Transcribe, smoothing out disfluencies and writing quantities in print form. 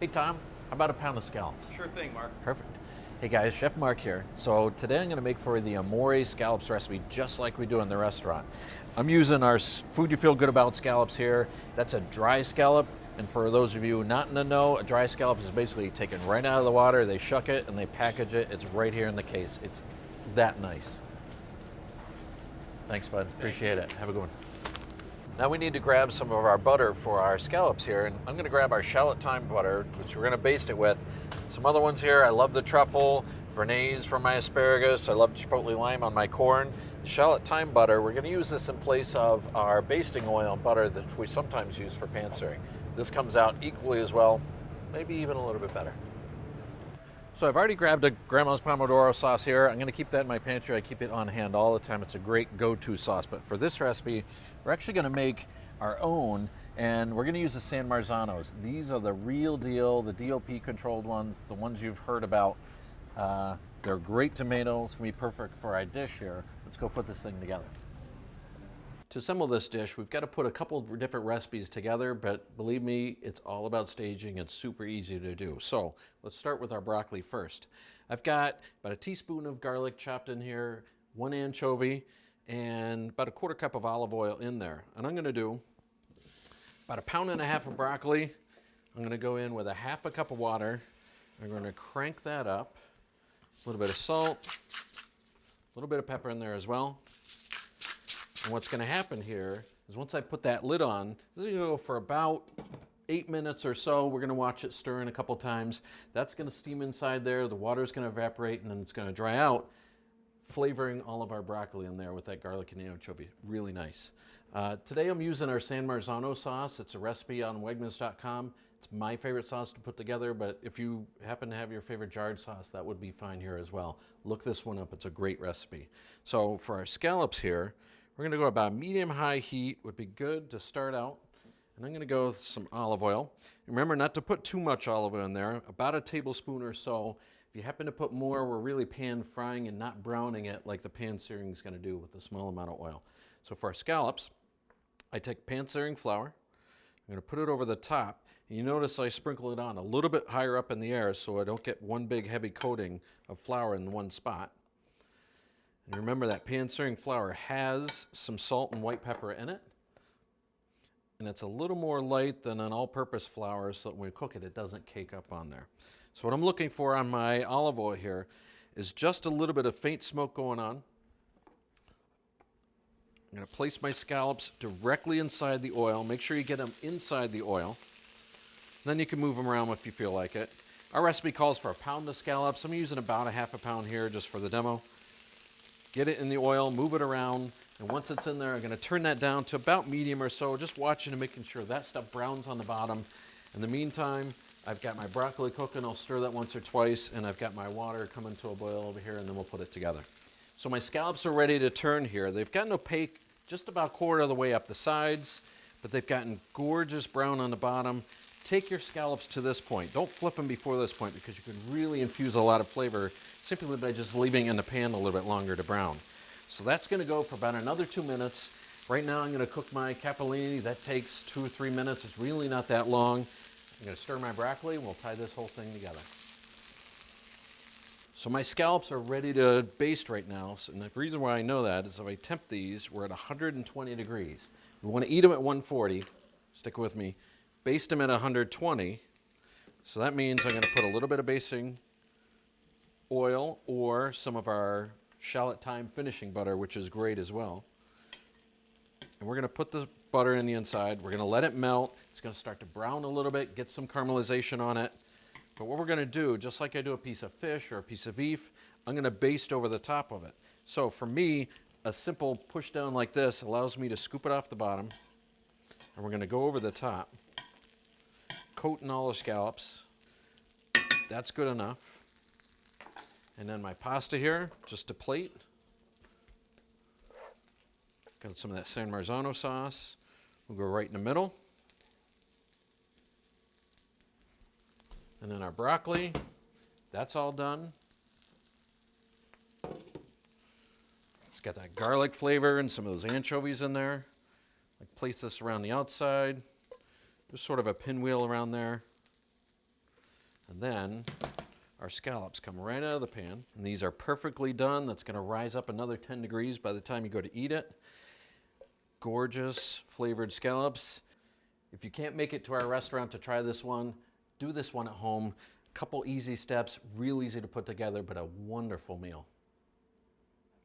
Hey Tom, how about a pound of scallops? Sure thing, Mark. Perfect. Hey guys, Chef Mark here. So today I'm going to make for you the Amore scallops recipe just like we do in the restaurant. I'm using our food you feel good about scallops here. That's a dry scallop. And for those of you not in the know, a dry scallop is basically taken right out of the water. They shuck it and they package it. It's right here in the case. It's that nice. Thanks, bud. Appreciate it. Have a good one. Now we need to grab some of our butter for our scallops here, and I'm going to grab our shallot thyme butter, which we're going to baste it with. Some other ones here. I love the truffle, béarnaise for my asparagus. I love chipotle lime on my corn. The shallot thyme butter, we're going to use this in place of our basting oil and butter that we sometimes use for pan searing. This comes out equally as well, maybe even a little bit better. So I've already grabbed a Grandma's Pomodoro sauce here. I'm going to keep that in my pantry. I keep it on hand all the time. It's a great go-to sauce. But for this recipe, we're actually going to make our own, and we're going to use the San Marzanos. These are the real deal, the DOP controlled ones, the ones you've heard about. They're great tomatoes. It's going to be perfect for our dish here. Let's go put this thing together. To assemble this dish, we've got to put a couple of different recipes together, but believe me, it's all about staging. It's super easy to do. So let's start with our broccoli first. I've got about a teaspoon of garlic chopped in here, 1 anchovy, and about a 1/4 cup of olive oil in there. And I'm going to do about 1.5 pounds of broccoli. I'm going to go in with a 1/2 cup of water. I'm going to crank that up. A little bit of salt, a little bit of pepper in there as well. And what's going to happen here is once I put that lid on, this is going to go for about 8 minutes or so. We're going to watch it stir in a couple times. That's going to steam inside there. The water is going to evaporate and then it's going to dry out, flavoring all of our broccoli in there with that garlic and anchovy. Really nice. Today I'm using our San Marzano sauce. It's a recipe on Wegmans.com. It's my favorite sauce to put together, but if you happen to have your favorite jarred sauce, that would be fine here as well. Look this one up. It's a great recipe. So for our scallops here, we're going to go about medium-high heat, would be good to start out. And I'm going to go with some olive oil. Remember not to put too much olive oil in there, about a tablespoon or so. If you happen to put more, we're really pan frying and not browning it like the pan searing is going to do with a small amount of oil. So for our scallops, I take pan searing flour. I'm going to put it over the top. And you notice I sprinkle it on a little bit higher up in the air so I don't get one big heavy coating of flour in one spot. And remember that pan searing flour has some salt and white pepper in it. And it's a little more light than an all-purpose flour, so that when we cook it, it doesn't cake up on there. So what I'm looking for on my olive oil here is just a little bit of faint smoke going on. I'm going to place my scallops directly inside the oil. Make sure you get them inside the oil. Then you can move them around if you feel like it. Our recipe calls for 1 pound of scallops. I'm using about 1/2 pound here just for the demo. Get it in the oil, move it around, and once it's in there, I'm going to turn that down to about medium or so, just watching and making sure that stuff browns on the bottom. In the meantime, I've got my broccoli cooking. I'll stir that once or twice, and I've got my water coming to a boil over here, and then we'll put it together. So my scallops are ready to turn here. They've gotten opaque just about 1/4 of the way up the sides, but they've gotten gorgeous brown on the bottom. Take your scallops to this point. Don't flip them before this point because you can really infuse a lot of flavor simply by just leaving in the pan a little bit longer to brown. So that's going to go for about another 2 minutes. Right now I'm going to cook my capellini. That takes 2 or 3 minutes. It's really not that long. I'm going to stir my broccoli and we'll tie this whole thing together. So my scallops are ready to baste right now. And the reason why I know that is if I temp these, we're at 120 degrees. We want to eat them at 140. Stick with me. Baste them at 120. So that means I'm going to put a little bit of basting oil or some of our shallot thyme finishing butter, which is great as well. And we're going to put the butter in the inside. We're going to let it melt. It's going to start to brown a little bit, get some caramelization on it. But what we're going to do, just like I do a piece of fish or a piece of beef, I'm going to baste over the top of it. So for me, a simple push down like this allows me to scoop it off the bottom. And we're going to go over the top, coating all the scallops. That's good enough. And then my pasta here, just a plate. Got some of that San Marzano sauce. We'll go right in the middle. And then our broccoli, that's all done. It's got that garlic flavor and some of those anchovies in there. I place this around the outside, just sort of a pinwheel around there. And then our scallops come right out of the pan. And these are perfectly done. That's gonna rise up another 10 degrees by the time you go to eat it. Gorgeous flavored scallops. If you can't make it to our restaurant to try this one, do this one at home. Couple easy steps, real easy to put together, but a wonderful meal.